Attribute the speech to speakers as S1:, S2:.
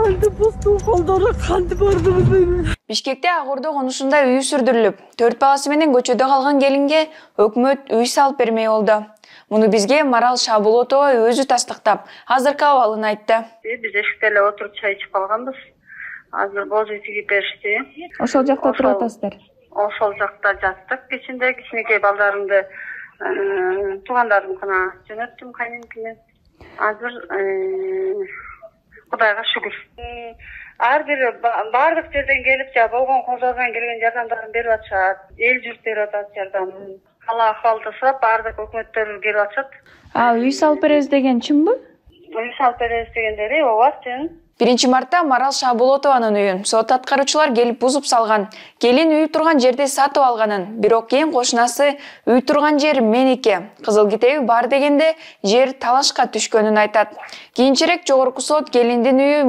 S1: Kandı bozdu, kolları kandı bardı benim.
S2: Бишкекте Агурда конушунда үй сүрдүрүлүп, 4 баласы менен көчөдө калган келинге өкмөт үй салып бермей болду. Муну бизге Марал Шабулотова өзү тастыктап, азыркы абалын айтты.
S3: Биз эшикте эле отуруп чай ичип калганбыз. Азыр божой тигип беришти.
S2: Ошол жакта отуруп атасыздар.
S3: Ошол жакта жаттык. Кичинде кичинекей балдарымды туугандарымкына жөнөттүм кайненкиме. Азыр Кудайга шүгүр. Ар бир бардык жерден келип, болгон колдорунан келген жардамдарын берип атышат. Эл журт берип атат жардамын. Кала акыбалды сурап, бардык өкмөттөр келип атышат.
S2: Үй салып беребиз деген чынбы?
S3: Үй салып беребиз дегендери ооба чын.
S2: 1 мартта Марал Шабулотованын үйүн сот аткаруучулар келип бузуп салган. Келин үй турган жерди сатып алганын, бирок кийин кошунасы үй турган жер меники, кызыл китеби бар дегенде жер талашка түшкөнүн айтат. Кийинчерээк жогорку сот келиндин үйү